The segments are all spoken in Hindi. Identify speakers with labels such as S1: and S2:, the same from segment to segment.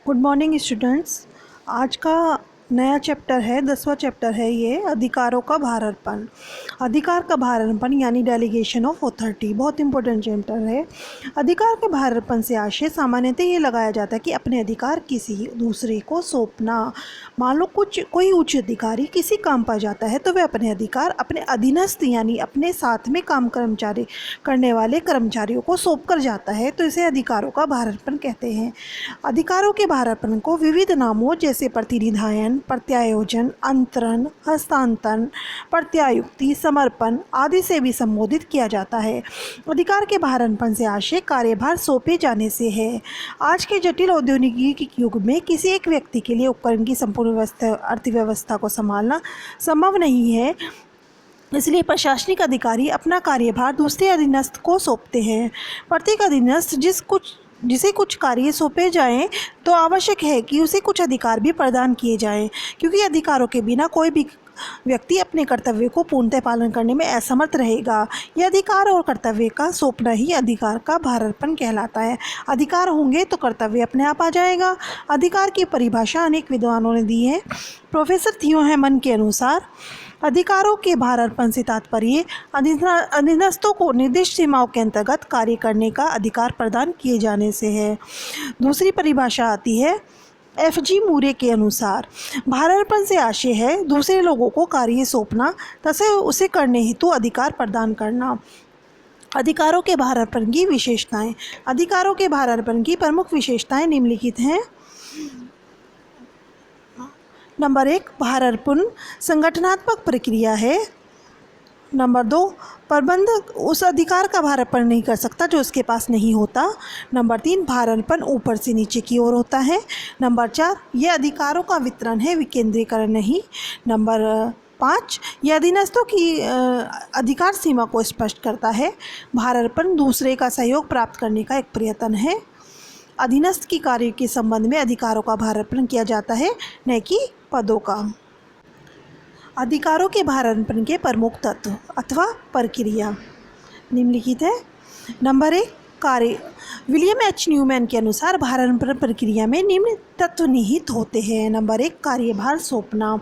S1: Good morning students. आज का नया चैप्टर है, 10वां चैप्टर है ये, अधिकारों का भारतपन। अधिकार का भारतपन यानी डेलीगेशन ऑफ अथॉरिटी बहुत इंपॉर्टेंट चैप्टर है। अधिकार के भारतपन से आशय सामान्यतः ये लगाया जाता है कि अपने अधिकार किसी दूसरे को सौंपना। मान लो कोई उच्च अधिकारी किसी काम पर जाता है तो वह अपने अधिकार अपने अधीनस्थ यानी अपने साथ में काम कर्मचारी करने वाले कर्मचारियों को सौंप कर जाता है, तो इसे अधिकारों का भारतपन कहते हैं। अधिकारों के भारतपन को विविध नामों जैसे प्रतिनिधायन, प्रत्यायोजन, अंतरण, हस्तांतरण, प्रत्यायुक्ति, समर्पण आदि से भी संबोधित किया जाता है। अधिकार के भारतपन से आशय कार्यभार सौंपे जाने से है। आज के जटिल औद्योगिक युग में किसी एक व्यक्ति के लिए उपकरण की संपूर्ण अर्थव्यवस्था को संभालना संभव नहीं है, इसलिए प्रशासनिक अधिकारी अपना कार्यभार दूसरे अधीनस्थ को सौंपते हैं। प्रत्येक अधीनस्थ जिसे कुछ कार्य सौंपे जाएं तो आवश्यक है कि उसे कुछ अधिकार भी प्रदान किए जाएं, क्योंकि अधिकारों के बिना कोई भी व्यक्ति अपने कर्तव्य को पूर्णतः पालन करने में असमर्थ रहेगा। यह अधिकार और कर्तव्य का सौंपना ही अधिकार का भारतपन कहलाता है। अधिकार होंगे तो कर्तव्य अपने आप आ जाएगा। अधिकार की परिभाषा अनेक विद्वानों ने दी है। प्रोफेसर थियो हेमन के अनुसार अधिकारों के भारतपन से तात्पर्य अधीनस्थों को निर्दिष्ट सीमाओं के अंतर्गत कार्य करने का अधिकार प्रदान किए जाने से है। दूसरी परिभाषा आती है FG मूरे के अनुसार, भारतपन से आशय है दूसरे लोगों को कार्य सौंपना तथा उसे करने हेतु अधिकार प्रदान करना। अधिकारों के भारतपन की विशेषताएं। अधिकारों के भारतपन की प्रमुख विशेषताएं निम्नलिखित हैं। नंबर 1, भारतपन संगठनात्मक प्रक्रिया है। नंबर 2, प्रबंधक उस अधिकार का भारतपन नहीं कर सकता जो उसके पास नहीं होता। नंबर 3, भारतपन ऊपर से नीचे की ओर होता है। नंबर 4, यह अधिकारों का वितरण है, विकेंद्रीकरण नहीं। नंबर 5, यह अधीनस्थों की अधिकार सीमा को स्पष्ट करता है। भारतपन दूसरे का सहयोग प्राप्त करने का एक प्रयत्न है। अधीनस्थ की कार्य के संबंध में अधिकारों का भारतपन किया जाता है, न कि पदों का। अधिकारों के भारतपन के प्रमुख तत्व अथवा प्रक्रिया निम्नलिखित है। नंबर 1, कार्य। विलियम एच न्यूमैन के अनुसार भारतपन प्रक्रिया में निम्न तत्व निहित होते हैं। नंबर 1, कार्यभार सौंपना।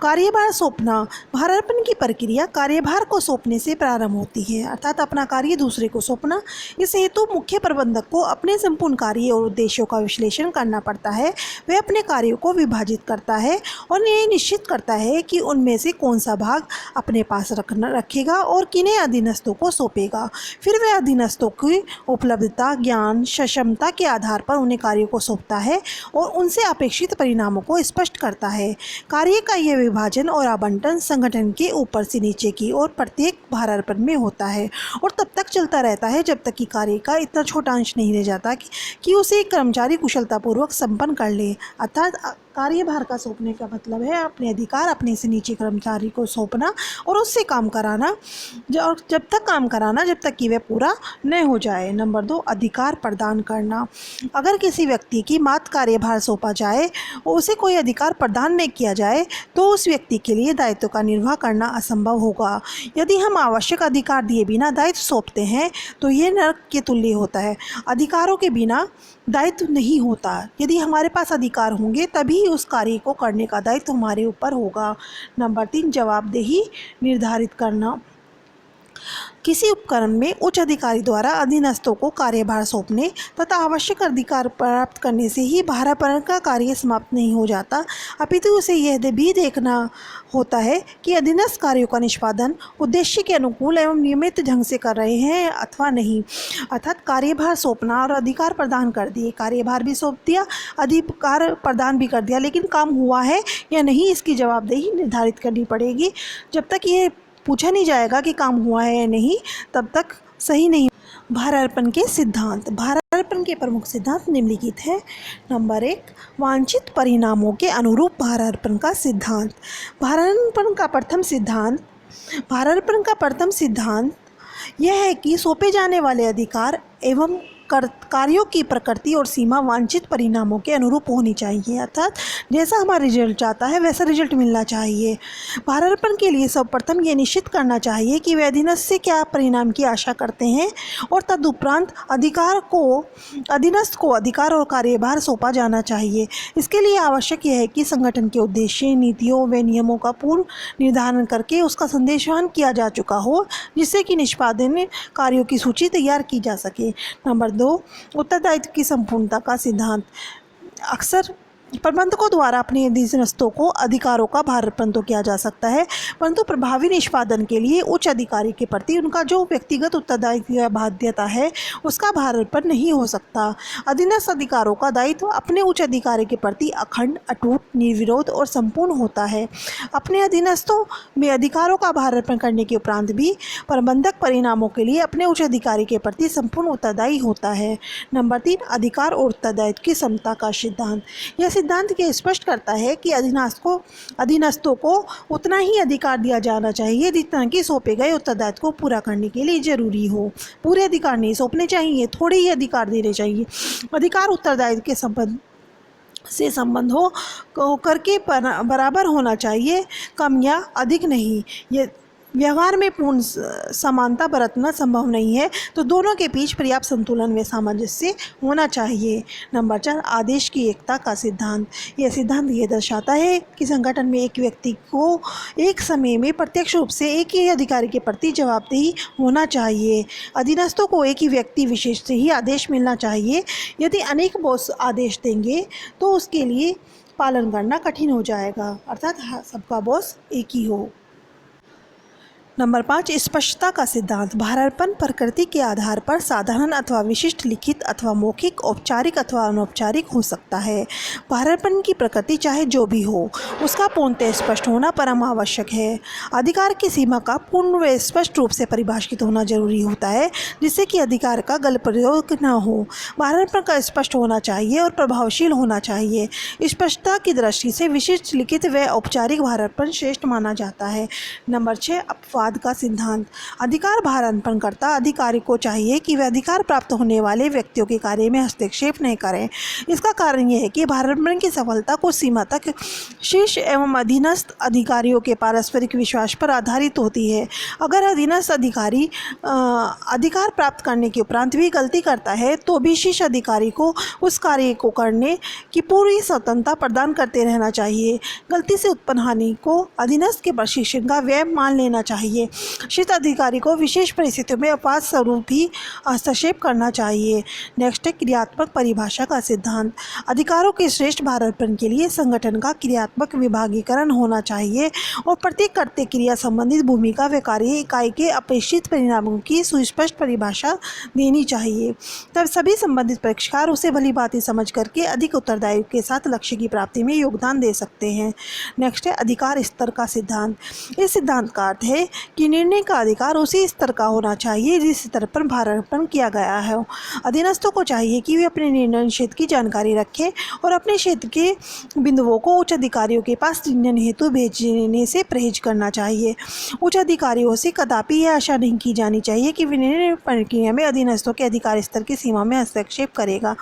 S1: कार्यभार सौंपना भारतपन की प्रक्रिया कार्यभार को सौंपने से प्रारंभ होती है, अर्थात अपना कार्य दूसरे को सौंपना। इस हेतु मुख्य प्रबंधक को अपने संपूर्ण कार्य और उद्देश्यों का विश्लेषण करना पड़ता है। वह अपने कार्यों को विभाजित करता है और यह निश्चित करता है कि उनमें से कौन सा भाग अपने पास रखेगा और किन्हें अधीनस्थों को सौंपेगा। फिर वह अधीनस्थों की उपलब्धता, ज्ञान, सक्षमता के आधार पर उन्हें कार्यों को सौंपता है और उनसे अपेक्षित परिणामों को स्पष्ट करता है। कार्य का यह विभाजन और आवंटन संगठन के ऊपर से नीचे की ओर प्रत्येक भारतपन में होता है और तब तक चलता रहता है जब तक कि कार्य का इतना छोटा अंश नहीं रह जाता कि उसे एक कर्मचारी कुशलतापूर्वक संपन्न कर ले। अर्थात कार्यभार का सौंपने का मतलब है अपने अधिकार अपने से नीचे कर्मचारी को सौंपना और उससे काम कराना, और जब तक काम कराना जब तक कि वह पूरा न हो जाए। नंबर 2, अधिकार प्रदान करना। अगर किसी व्यक्ति की मात्र कार्यभार सौंपा जाए और उसे कोई अधिकार प्रदान नहीं किया जाए तो उस व्यक्ति के लिए दायित्व का निर्वाह करना असंभव होगा। यदि हम आवश्यक अधिकार दिए बिना दायित्व सौंपते हैं तो यह नरक के तुल्य होता है। अधिकारों के बिना दायित्व नहीं होता। यदि हमारे पास अधिकार होंगे तभी उस कार्य को करने का दायित्व हमारे ऊपर होगा। नंबर 3, जवाबदेही निर्धारित करना। किसी उपकरण में उच्च अधिकारी द्वारा अधीनस्थों को कार्यभार सौंपने तथा आवश्यक अधिकार प्राप्त करने से ही भारतपन का कार्य समाप्त नहीं हो जाता, अपितु उसे यह भी देखना होता है कि अधीनस्थ कार्यों का निष्पादन उद्देश्य के अनुकूल एवं नियमित ढंग से कर रहे हैं अथवा नहीं। अर्थात कार्यभार सौंपना और अधिकार प्रदान कर दिए, कार्यभार भी सौंप दिया, अधिकार प्रदान भी कर दिया, लेकिन काम हुआ है या नहीं इसकी जवाबदेही निर्धारित करनी पड़ेगी। जब तक ये पूछा नहीं जाएगा कि काम हुआ है या नहीं तब तक सही नहीं। भारतपन के सिद्धांत। भारतपन के प्रमुख सिद्धांत निम्नलिखित है। नंबर 1, वांछित परिणामों के अनुरूप भारतपन का सिद्धांत। भारतपन का प्रथम सिद्धांत यह है कि सौंपे जाने वाले अधिकार एवं कार्यों की प्रकृति और सीमा वांछित परिणामों के अनुरूप होनी चाहिए, अर्थात जैसा हमारा रिजल्ट चाहता है वैसा रिजल्ट मिलना चाहिए। भारार्पण के लिए सर्वप्रथम ये निश्चित करना चाहिए कि वे अधीनस्थ से क्या परिणाम की आशा करते हैं और तदुपरांत अधीनस्थ को अधिकार और कार्यभार सौंपा जाना चाहिए। इसके लिए आवश्यक यह है कि संगठन के उद्देश्य, नीतियों व नियमों का पूर्ण निर्धारण करके उसका संदेशवहन किया जा चुका हो, जिससे कि निष्पादन कार्यों की सूची तैयार की जा सके। नंबर 2, उत्तरदायित्व की संपूर्णता का सिद्धांत। अक्सर प्रबंधकों द्वारा अपने अधीनस्थों को अधिकारों का भारार्पण तो किया जा सकता है, परंतु प्रभावी निष्पादन के लिए उच्च अधिकारी के प्रति उनका जो व्यक्तिगत उत्तरदायित्व या बाध्यता है उसका भारार्पण नहीं हो सकता। अधीनस्थ अधिकारों का दायित्व अपने उच्च अधिकारी के प्रति अखंड, अटूट, निर्विरोध और संपूर्ण होता है। अपने अधीनस्थों में अधिकारों का भारार्पण करने के उपरांत भी प्रबंधक परिणामों के लिए अपने उच्च अधिकारी के प्रति संपूर्ण उत्तरदायी होता है। नंबर 3, अधिकार और उत्तरदायित्व की समता का सिद्धांत। यह सिद्धांत ये स्पष्ट करता है कि अधीनस्थों को उतना ही अधिकार दिया जाना चाहिए जितना कि सौंपे गए उत्तरदायित्व को पूरा करने के लिए जरूरी हो। पूरे अधिकार नहीं सौंपने चाहिए, थोड़े ही अधिकार देने चाहिए। अधिकार उत्तरदायित्व के संबंध हो करके बराबर होना चाहिए, कम या अधिक नहीं। ये व्यवहार में पूर्ण समानता बरतना संभव नहीं है, तो दोनों के बीच पर्याप्त संतुलन व सामंजस्य होना चाहिए। नंबर 4, आदेश की एकता का सिद्धांत। यह सिद्धांत ये दर्शाता है कि संगठन में एक व्यक्ति को एक समय में प्रत्यक्ष रूप से एक ही अधिकारी के प्रति जवाबदेही होना चाहिए। अधीनस्थों को एक ही व्यक्ति विशेष से ही आदेश मिलना चाहिए। यदि अनेक बॉस आदेश देंगे तो उसके लिए पालन करना कठिन हो जाएगा, अर्थात सबका बॉस एक ही हो। नंबर 5, स्पष्टता का सिद्धांत। भारार्पण प्रकृति के आधार पर साधारण अथवा विशिष्ट, लिखित अथवा मौखिक, औपचारिक अथवा अनौपचारिक हो सकता है। भारार्पण की प्रकृति चाहे जो भी हो, उसका पूर्णतः स्पष्ट होना परम आवश्यक है। अधिकार की सीमा का पूर्ण व स्पष्ट रूप से परिभाषित होना जरूरी होता है, जिससे कि अधिकार का गलत प्रयोग न हो। भारार्पण का स्पष्ट होना चाहिए और प्रभावशील होना चाहिए। स्पष्टता की दृष्टि से विशिष्ट, लिखित व औपचारिक भारार्पण श्रेष्ठ माना जाता है। नंबर 6, अपवाद का सिद्धांत। अधिकार भारार्पणकर्ता अधिकारी को चाहिए कि वे अधिकार प्राप्त होने वाले व्यक्तियों के कार्य में हस्तक्षेप नहीं करें। इसका कारण यह है कि भारार्पण की सफलता कुछ सीमा तक शीर्ष एवं अधीनस्थ अधिकारियों के पारस्परिक विश्वास पर आधारित होती है। अगर अधीनस्थ अधिकारी अधिकार प्राप्त करने के उपरांत भी गलती करता है तो भी शीर्ष अधिकारी को उस कार्य को करने की पूरी स्वतंत्रता प्रदान करते रहना चाहिए। गलती से उत्पन्न हानि को अधीनस्थ के प्रशिक्षण का व्यय मान लेना चाहिए। शीर्ष अधिकारी को विशेष परिस्थितियों में अपवाद स्वरूप भी हस्तक्षेप करना चाहिए। नेक्स्ट है क्रियात्मक परिभाषा का सिद्धांत। अधिकारों के श्रेष्ठ भारार्पण के लिए संगठन का क्रियात्मक विभागीकरण होना चाहिए और प्रत्येक कर्तव्य क्रिया संबंधित भूमिका व कार्य इकाई के अपेक्षित परिणामों की सुस्पष्ट परिभाषा देनी चाहिए। तब सभी संबंधित पक्षकार उसे भली भांति समझ करके अधिक उत्तरदायित्व के साथ लक्ष्य की प्राप्ति में योगदान दे सकते हैं। नेक्स्ट है अधिकार स्तर का सिद्धांत। इस सिद्धांत का अर्थ है कि निर्णय का अधिकार उसी स्तर का होना चाहिए जिस स्तर पर भारार्पण किया गया है। अधीनस्थों को चाहिए कि वे अपने निर्णय क्षेत्र की जानकारी रखें और अपने क्षेत्र के बिंदुओं को उच्च अधिकारियों के पास निर्णय हेतु भेजने से परहेज करना चाहिए। उच्च अधिकारियों से कदापि यह आशा नहीं की जानी चाहिए कि वे निर्णय प्रक्रिया में अधीनस्थों के अधिकार स्तर की सीमा में हस्तक्षेप करेगा।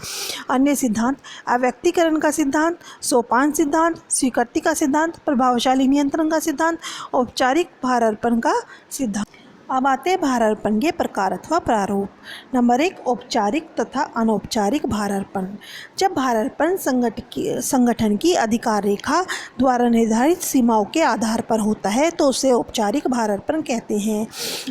S1: अन्य सिद्धांत अव्यक्तीकरण का सिद्धांत, सोपान सिद्धांत, स्वीकृति का सिद्धांत, प्रभावशाली नियंत्रण का सिद्धांत, औपचारिक भारार्पण का सिद्धांत। अब आते हैं भारार्पण के प्रकार अथवा प्रारूप। नंबर 1, औपचारिक तथा अनौपचारिक भारार्पण। जब भारार्पण संगठन की अधिकार रेखा द्वारा निर्धारित सीमाओं के आधार पर होता है तो उसे औपचारिक भारार्पण कहते हैं।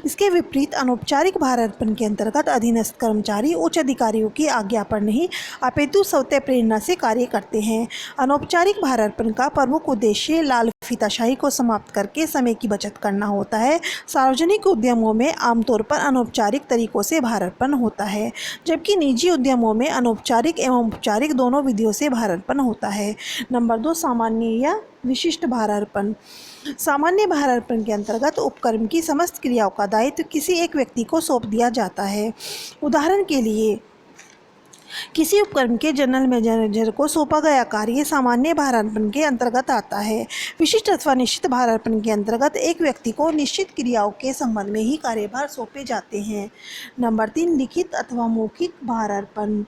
S1: इसके विपरीत अनौपचारिक भारार्पण के अंतर्गत अधीनस्थ कर्मचारी उच्च अधिकारियों की आज्ञा पर नहीं अपितु स्वतः प्रेरणा से कार्य करते हैं। अनौपचारिक भारार्पण का प्रमुख उद्देश्य लाल फीताशाही को समाप्त करके समय की बचत करना होता है। सार्वजनिक उद्यमों में आमतौर पर अनौपचारिक तरीकों से भारार्पण होता है, जबकि निजी उद्यमों में अनौपचारिक एवं औपचारिक दोनों विधियों से भारार्पण होता है। नंबर 2, सामान्य या विशिष्ट भारार्पण। सामान्य भारार्पण के अंतर्गत उपक्रम की समस्त क्रियाओं का दायित्व किसी एक व्यक्ति को सौंप दिया जाता है। उदाहरण के लिए किसी उपक्रम के जनरल मैनेजर को सौंपा गया कार्य सामान्य भारांकन के अंतर्गत आता है। विशिष्ट अथवा निश्चित भारांकन के अंतर्गत एक व्यक्ति को निश्चित क्रियाओं के संबंध में ही कार्यभार सौंपे जाते हैं। नंबर 3, लिखित अथवा मौखिक भारांकन।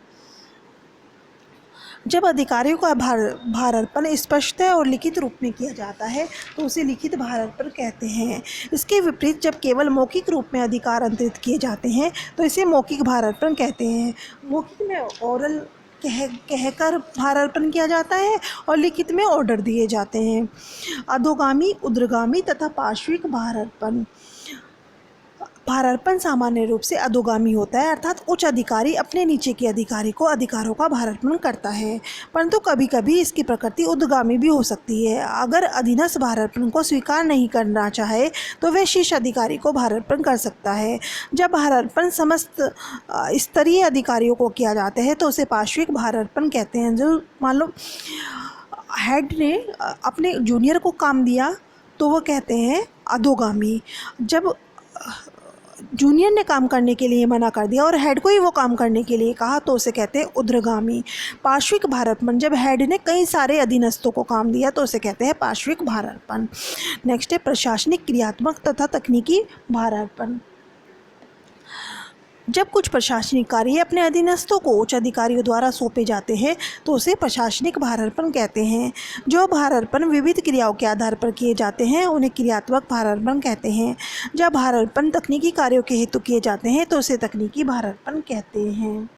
S1: जब अधिकारियों का भारांकन स्पष्ट और लिखित रूप में किया जाता है तो उसे लिखित भारांकन कहते हैं। इसके विपरीत जब केवल मौखिक रूप में अधिकार अंतरित किए जाते हैं तो इसे मौखिक भारांकन कहते हैं। मौखिक में ओरल कहकर भारांकन किया जाता है और लिखित में ऑर्डर दिए जाते हैं। अधोगामी, ऊर्ध्वगामी तथा पार्श्विक भारांकन। भारांकन सामान्य रूप से अधोगामी होता है, अर्थात उच्च अधिकारी अपने नीचे के अधिकारी को अधिकारों का भारांकन करता है, परंतु कभी कभी इसकी प्रकृति ऊर्ध्वगामी भी हो सकती है। अगर अधीनस्थ भारांकन को स्वीकार नहीं करना चाहे तो वह शीर्ष अधिकारी को भारांकन कर सकता है। जब भारांकन समस्त स्तरीय अधिकारियों को किया जाता है तो उसे पार्श्विक भारांकन कहते हैं। जो मान लो हेड ने अपने जूनियर को काम दिया तो वो कहते हैं अधोगामी। जब जूनियर ने काम करने के लिए मना कर दिया और हेड को ही वो काम करने के लिए कहा तो उसे कहते हैं ऊर्ध्वगामी। पार्श्विक भारांकन, जब हेड ने कई सारे अधीनस्थों को काम दिया तो उसे कहते हैं पार्श्विक भारांकन। नेक्स्ट है प्रशासनिक, क्रियात्मक तथा तकनीकी भारांकन। जब कुछ प्रशासनिक कार्य अपने अधीनस्थों को उच्च अधिकारियों द्वारा सौंपे जाते हैं तो उसे प्रशासनिक भारांकन कहते हैं। जो भारांकन विविध क्रियाओं के आधार पर किए जाते हैं उन्हें क्रियात्मक भारांकन कहते हैं। जब भारांकन तकनीकी कार्यों के हेतु किए जाते हैं तो उसे तकनीकी भारांकन कहते हैं।